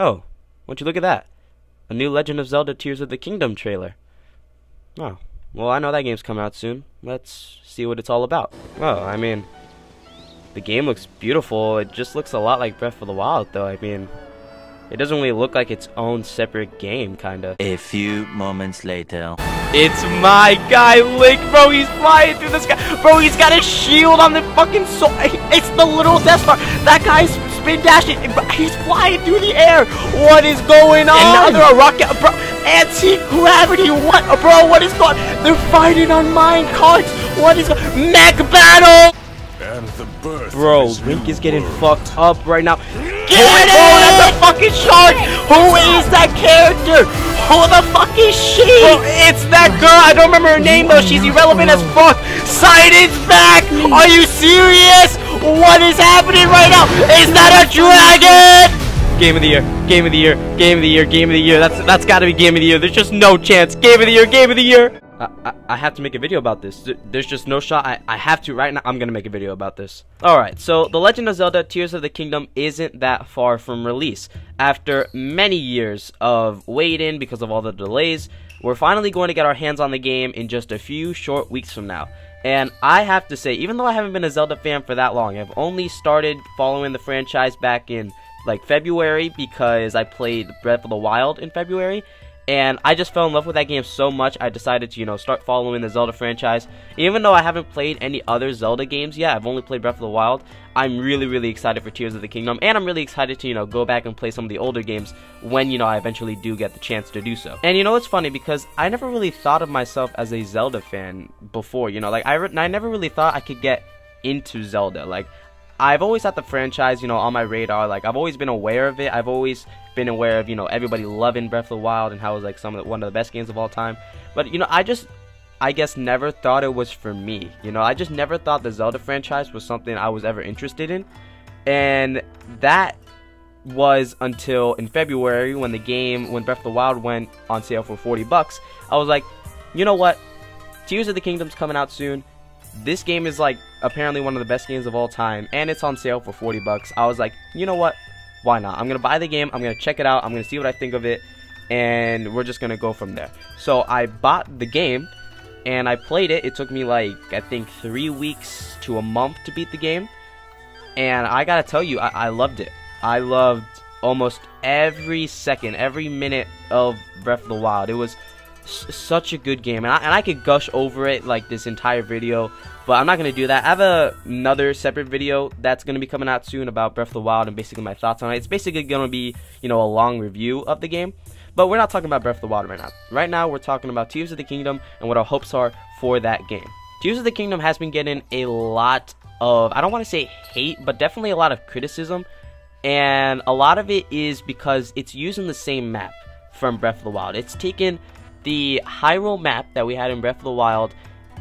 Oh, won't you look at that? A new Legend of Zelda Tears of the Kingdom trailer. Oh, well, I know that game's coming out soon. Let's see what it's all about. Well, I mean, the game looks beautiful. It just looks a lot like Breath of the Wild, though. I mean, it doesn't really look like its own separate game, kinda. A few moments later. It's my guy, Link, bro. He's flying through the sky. Bro, he's got a shield on the fucking sword. It's the little Death Star. That guy's spin dashing. He's flying through the air. What is going on? And now they're a rocket. Bro, anti-gravity. What? Bro, what is going on? They're fighting on mine carts. What is going on? Mech battle. And the birth Bro, of Link is new getting world. fucked up right now. Get it! Oh, that's a fucking shark! Who is that character? Who the fuck is she? Bro, it's that girl. I don't remember her name though. She's irrelevant as fuck. Sidon's back! Are you serious? What is happening right now? Is that a dragon? Game of the year. Game of the year. Game of the year. Game of the year. That's gotta be game of the year. There's just no chance. Game of the year. Game of the year. I have to make a video about this. There's just no shot. I have to right now. I'm gonna make a video about this. Alright, so The Legend of Zelda Tears of the Kingdom isn't that far from release. After many years of waiting because of all the delays, we're finally going to get our hands on the game in just a few short weeks from now. And I have to say, even though I haven't been a Zelda fan for that long, I've only started following the franchise back in like February because I played Breath of the Wild in February. And I just fell in love with that game so much, I decided to, start following the Zelda franchise. Even though I haven't played any other Zelda games yet, I've only played Breath of the Wild, I'm really, really excited for Tears of the Kingdom. And I'm really excited to, go back and play some of the older games when, I eventually do get the chance to do so. And it's funny because I never really thought of myself as a Zelda fan before, I never really thought I could get into Zelda. Like, I've always had the franchise, on my radar. Like, I've always been aware of it. I've always been aware of, everybody loving Breath of the Wild and how it was, like, one of the best games of all time. But, I guess never thought it was for me. I just never thought the Zelda franchise was something I was ever interested in. And that was until in February when Breath of the Wild went on sale for $40. I was like, you know what? Tears of the Kingdom's coming out soon. This game is like apparently one of the best games of all time, and it's on sale for $40. I was like, you know what? Why not? I'm gonna buy the game. I'm gonna check it out. I'm gonna see what I think of it, and we're just gonna go from there. So I bought the game, and I played it. It took me like I think 3 weeks to a month to beat the game, and I gotta tell you, I loved it. I loved almost every second, every minute of Breath of the Wild. It was such a good game, and I could gush over it like this entire video, but I'm not going to do that. I have another separate video that's going to be coming out soon about Breath of the Wild and basically my thoughts on it. It's basically going to be, a long review of the game, but we're not talking about Breath of the Wild right now. Right now, we're talking about Tears of the Kingdom and what our hopes are for that game. Tears of the Kingdom has been getting a lot of, I don't want to say hate, but definitely a lot of criticism, and a lot of it is because it's using the same map from Breath of the Wild. It's taken the Hyrule map that we had in Breath of the Wild,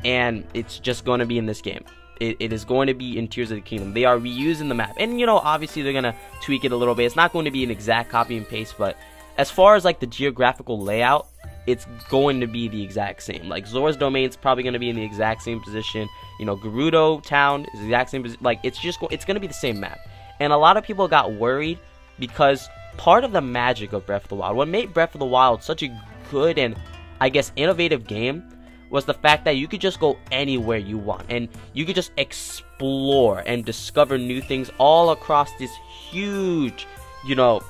and it's just going to be in this game. It is going to be in Tears of the Kingdom. They are reusing the map, and obviously they're going to tweak it a little bit. It's not going to be an exact copy and paste, but as far as like the geographical layout, it's going to be the exact same. Like Zora's Domain's probably going to be in the exact same position. Gerudo Town is the exact same position. Like it's going to be the same map. And a lot of people got worried because part of the magic of Breath of the Wild, what made Breath of the Wild such a good and I guess innovative game, was the fact that you could just go anywhere you want and you could just explore and discover new things all across this huge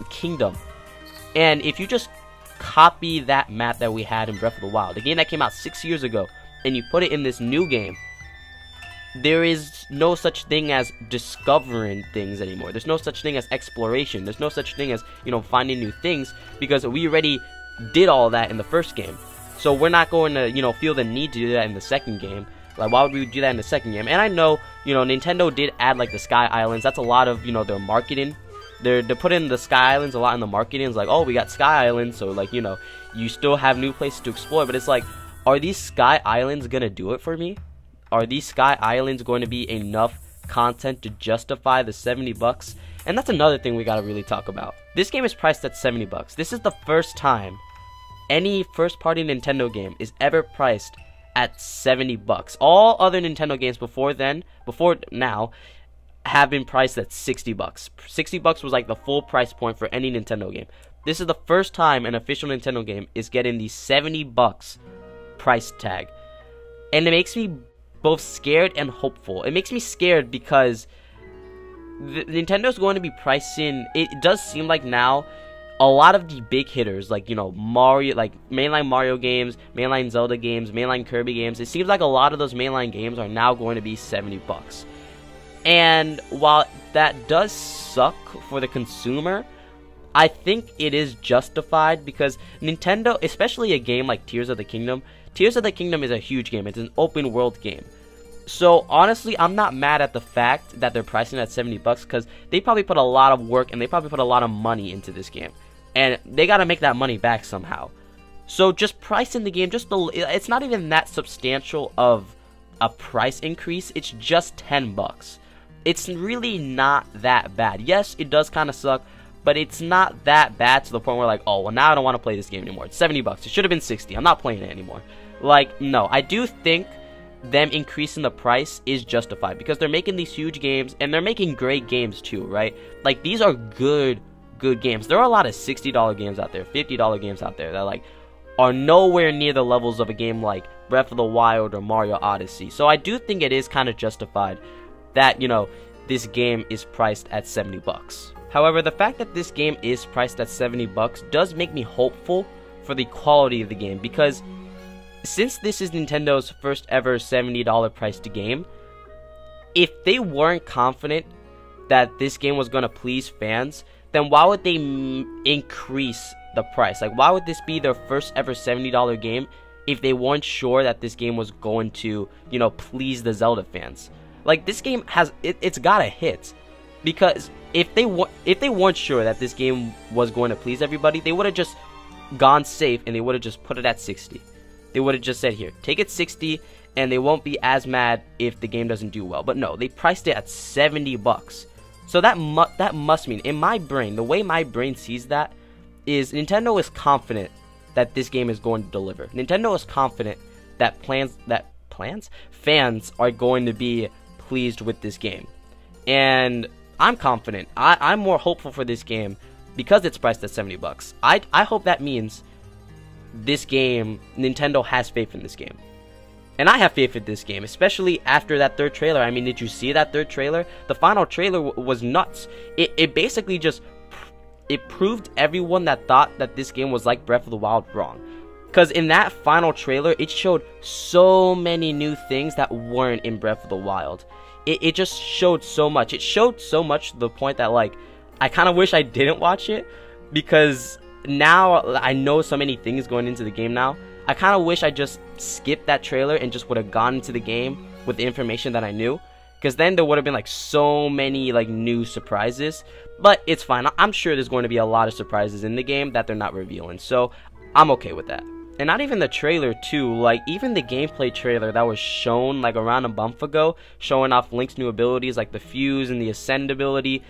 kingdom. And if you just copy that map that we had in Breath of the Wild, a game that came out 6 years ago, and you put it in this new game, there is no such thing as discovering things anymore. There's no such thing as exploration. There's no such thing as finding new things, because we already did all that in the first game. So we're not going to, feel the need to do that in the second game. Like, why would we do that in the second game? And I know, Nintendo did add, like, the Sky Islands. That's a lot of, their marketing. They're putting the Sky Islands a lot in the marketing. It's like, oh, we got Sky Islands, so, like, you still have new places to explore. But it's like, are these Sky Islands going to do it for me? Are these Sky Islands going to be enough content to justify the $70? And that's another thing we got to really talk about. This game is priced at $70. This is the first time any first-party Nintendo game is ever priced at $70. All other Nintendo games before now have been priced at $60. $60 was like the full price point for any Nintendo game. This is the first time an official Nintendo game is getting the $70 price tag. And it makes me both scared and hopeful. It makes me scared because Nintendo's going to be pricing, it does seem like now, a lot of the big hitters, like, you know, Mario, like mainline Mario games, mainline Zelda games, mainline Kirby games, it seems like a lot of those mainline games are now going to be $70. And while that does suck for the consumer, I think it is justified because Nintendo, especially a game like Tears of the Kingdom is a huge game. It's an open world game. So honestly, I'm not mad at the fact that they're pricing it at $70 because they probably put a lot of work and they probably put a lot of money into this game. And they got to make that money back somehow. So just pricing the game, it's not even that substantial of a price increase. It's just $10. It's really not that bad. Yes, it does kind of suck, but it's not that bad to the point where like, oh, well, now I don't want to play this game anymore. It's $70. It should have been $60. I'm not playing it anymore. Like, no, I do think them increasing the price is justified because they're making these huge games and they're making great games too, right? Like, these are good games. There are a lot of $60 games out there, $50 games out there that like are nowhere near the levels of a game like Breath of the Wild or Mario Odyssey. So I do think it is kind of justified that, you know, this game is priced at $70. However, the fact that this game is priced at $70 does make me hopeful for the quality of the game because since this is Nintendo's first ever $70 priced game, if they weren't confident that this game was going to please fans, then why would they increase the price? Like, why would this be their first ever $70 game if they weren't sure that this game was going to, you know, please the Zelda fans? Like, this game has, it's got a hit. Because if they weren't sure that this game was going to please everybody, they would have just gone safe and they would have just put it at 60. They would have just said, here, take it 60, and they won't be as mad if the game doesn't do well. But no, they priced it at $70. So that must mean, in my brain, the way my brain sees that is Nintendo is confident that this game is going to deliver. Nintendo is confident that fans are going to be pleased with this game. And I'm confident. I'm more hopeful for this game because it's priced at $70. I hope that means this game, Nintendo has faith in this game. And I have faith in this game, especially after that third trailer. I mean, did you see that third trailer? The final trailer was nuts. It basically just, it proved everyone that thought that this game was like Breath of the Wild wrong. Because in that final trailer, it showed so many new things that weren't in Breath of the Wild. It just showed so much. It showed so much to the point that, like, I kind of wish I didn't watch it. Because now I know so many things going into the game now. I kind of wish I just skipped that trailer and just would have gone into the game with the information that I knew. Because then there would have been like so many like new surprises. But it's fine. I'm sure there's going to be a lot of surprises in the game that they're not revealing. So I'm okay with that. And not even the trailer too, like even the gameplay trailer that was shown like around a month ago, showing off Link's new abilities like the Fuse and the Ascend ability,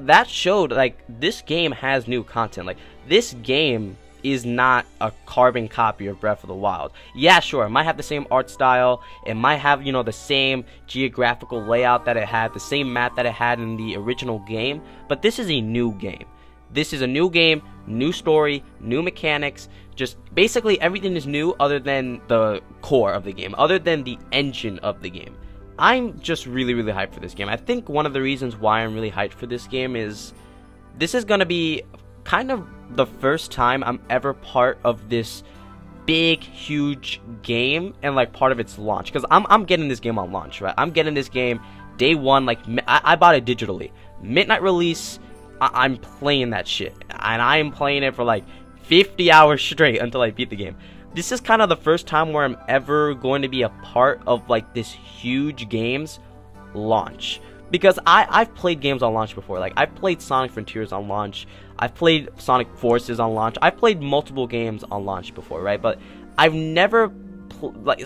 that showed like this game has new content. Like this game is not a carbon copy of Breath of the Wild. Yeah, sure, it might have the same art style, it might have, you know, the same geographical layout that it had, the same map that it had in the original game, but this is a new game. This is a new game, new story, new mechanics, just basically everything is new other than the core of the game, other than the engine of the game. I'm just really hyped for this game. I think one of the reasons why I'm really hyped for this game is this is gonna be kind of the first time I'm ever part of this big, huge game and like part of its launch. Because I'm getting this game on launch, right? I'm getting this game day one. Like I bought it digitally, midnight release. I'm playing that shit, and I'm playing it for like 50 hours straight until I beat the game. This is kind of the first time where I'm ever going to be a part of like this huge game's launch. Because I've played games on launch before. Like I've played Sonic Frontiers on launch. I've played Sonic Forces on launch. I've played multiple games on launch before, right? But I've never like,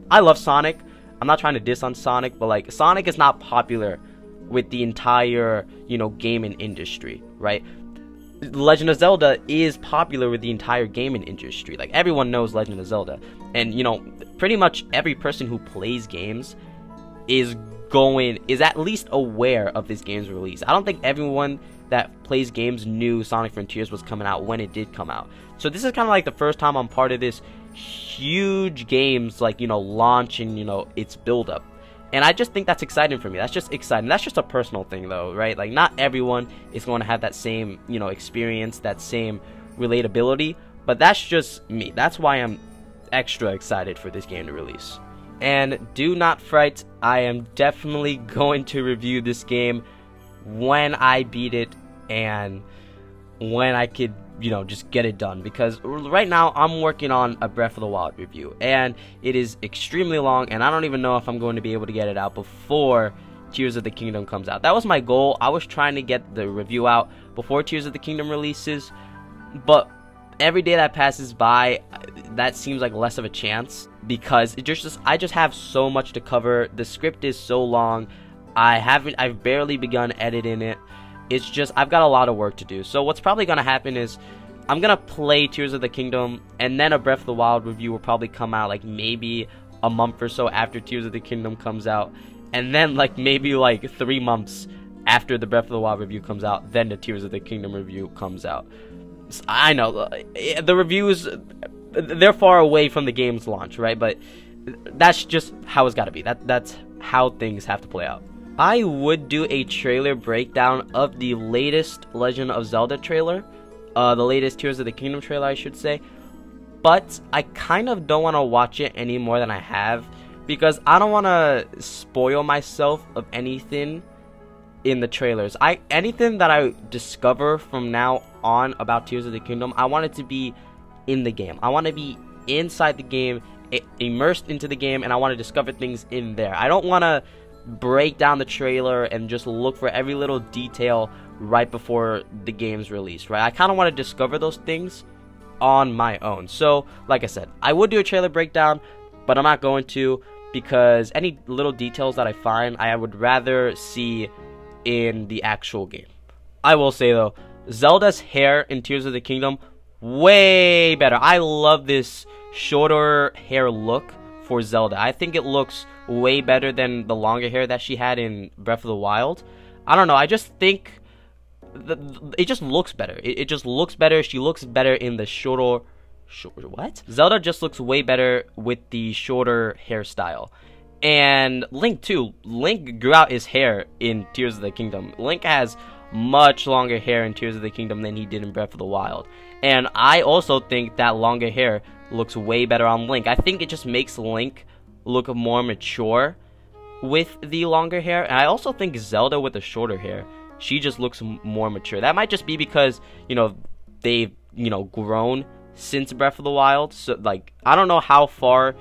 I love Sonic. I'm not trying to diss on Sonic, but like Sonic is not popular with the entire, you know, gaming industry, right? Legend of Zelda is popular with the entire gaming industry. Like everyone knows Legend of Zelda, and you know, pretty much every person who plays games is at least aware of this game's release. I don't think everyone that plays games knew Sonic Frontiers was coming out when it did come out. So this is kind of like the first time I'm part of this huge game's, like, you know, launch and, you know, its build up. And I just think that's exciting for me. That's just exciting. That's just a personal thing though, right? Like, not everyone is going to have that same, you know, experience, that same relatability, but that's just me. That's why I'm extra excited for this game to release. And do not fright, I am definitely going to review this game when I beat it and when I could, you know, just get it done, because right now I'm working on a Breath of the Wild review and it is extremely long, and I don't even know if I'm going to be able to get it out before Tears of the Kingdom comes out. That was my goal. I was trying to get the review out before Tears of the Kingdom releases, but every day that passes by, that seems like less of a chance, because I just have so much to cover. The script is so long. I've barely begun editing it. It's just, I've got a lot of work to do. So what's probably going to happen is I'm going to play Tears of the Kingdom, and then a Breath of the Wild review will probably come out like maybe a month or so after Tears of the Kingdom comes out. And then like maybe like 3 months after the Breath of the Wild review comes out, then the Tears of the Kingdom review comes out. I know, the reviews, they're far away from the game's launch, right? But that's just how it's got to be. That's how things have to play out. I would do a trailer breakdown of the latest Legend of Zelda trailer, the latest Tears of the Kingdom trailer, I should say, but I kind of don't want to watch it any more than I have, because I don't want to spoil myself of anything in the trailers. Anything that I discover from now on about Tears of the Kingdom, I want it to be in the game. I want to be inside the game, immersed into the game, and I want to discover things in there. I don't want to break down the trailer and just look for every little detail right before the game's release, right? I kind of want to discover those things on my own. So, like I said, I would do a trailer breakdown, but I'm not going to, because any little details that I find, I would rather see in the actual game. I will say though, Zelda's hair in Tears of the Kingdom, way better. I love this shorter hair look for Zelda. I think it looks way better than the longer hair that she had in Breath of the Wild. I don't know, I just think it just looks better. It just looks better. She looks better in the shorter what? Zelda just looks way better with the shorter hairstyle. And Link too. Link grew out his hair in Tears of the Kingdom. Link has much longer hair in Tears of the Kingdom than he did in Breath of the Wild. And I also think that longer hair looks way better on Link. I think it just makes Link look more mature with the longer hair. And I also think Zelda with the shorter hair, she just looks more mature. That might just be because, you know, they've, you know, grown since Breath of the Wild. So, like, I don't know how far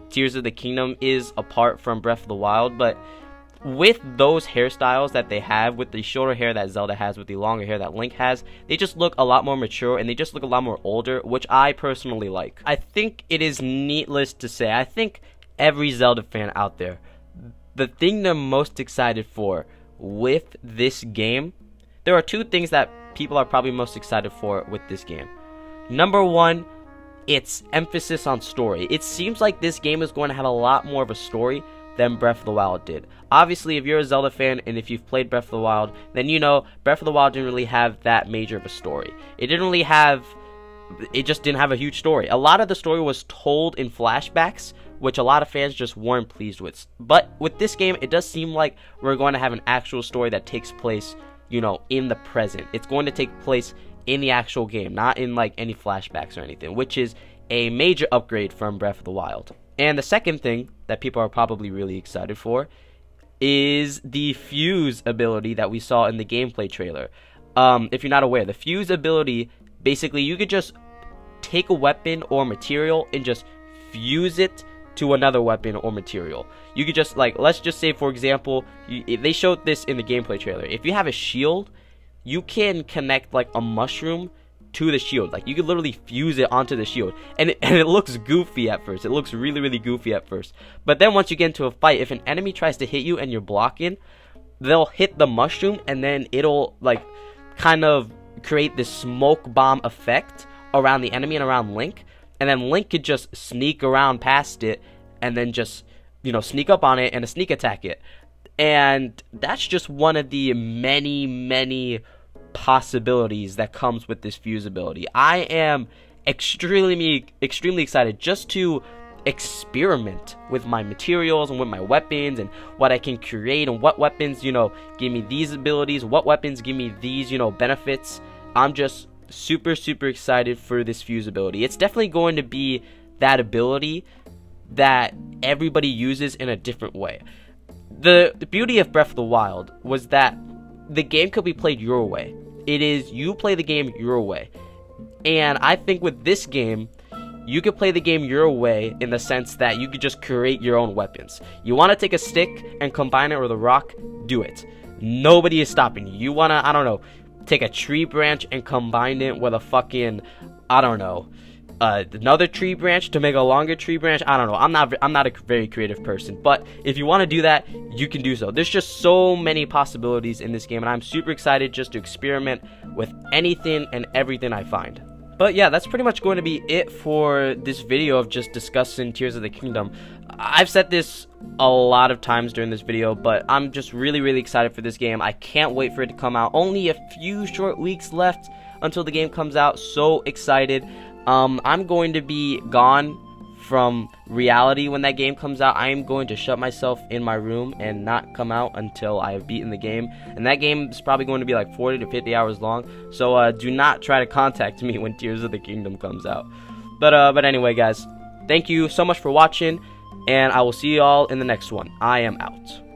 Tears of the Kingdom is apart from Breath of the Wild, but with those hairstyles that they have, with the shorter hair that Zelda has, with the longer hair that Link has, they just look a lot more mature, and they just look a lot more older, which I personally like. I think it is needless to say, I think every Zelda fan out there, the thing they're most excited for with this game, there are two things that people are probably most excited for with this game. Number one, its emphasis on story. It seems like this game is going to have a lot more of a story than Breath of the Wild did. Obviously, if you're a Zelda fan and if you've played Breath of the Wild, then you know Breath of the Wild didn't really have that major of a story. It just didn't have a huge story. A lot of the story was told in flashbacks, which a lot of fans just weren't pleased with. But with this game, it does seem like we're going to have an actual story that takes place, you know, in the present. It's going to take place in the actual game, not in like any flashbacks or anything, which is a major upgrade from Breath of the Wild. And the second thing that people are probably really excited for is the fuse ability that we saw in the gameplay trailer. If you're not aware, the fuse ability, basically you could just take a weapon or material and just fuse it to another weapon or material. You could just, like, let's just say, for example, they showed this in the gameplay trailer. If you have a shield, you can connect like a mushroom to the shield. Like, you could literally fuse it onto the shield, and it looks goofy at first. It looks really, really goofy at first, but then once you get into a fight, if an enemy tries to hit you and you're blocking, they'll hit the mushroom, and then it'll like kind of create this smoke bomb effect around the enemy and around Link, and then Link could just sneak around past it and then just you know, sneak up on it and to sneak attack it. And that's just one of the many possibilities that comes with this fuse ability. I am extremely excited just to experiment with my materials and with my weapons and what I can create, and what weapons, you know, give me these abilities, what weapons give me these, you know, benefits. I'm just super excited for this fuse ability. It's definitely going to be that ability that everybody uses in a different way. The beauty of Breath of the Wild was that the game could be played your way. It is, you play the game your way. And I think with this game, you could play the game your way in the sense that you could just create your own weapons. You want to take a stick and combine it with a rock? Do it. Nobody is stopping you. You want to, I don't know, take a tree branch and combine it with a fucking, I don't know, another tree branch to make a longer tree branch. I don't know. I'm not a very creative person, but if you want to do that, you can do so. There's just so many possibilities in this game, and I'm super excited just to experiment with anything and everything I find. But yeah, that's pretty much going to be it for this video of just discussing Tears of the Kingdom. I've said this a lot of times during this video, but I'm just really excited for this game. I can't wait for it to come out. Only a few short weeks left until the game comes out. So excited. I'm going to be gone from reality when that game comes out. I am going to shut myself in my room and not come out until I have beaten the game. And that game is probably going to be like 40 to 50 hours long. So do not try to contact me when Tears of the Kingdom comes out. But anyway, guys, thank you so much for watching, and I will see you all in the next one. I am out.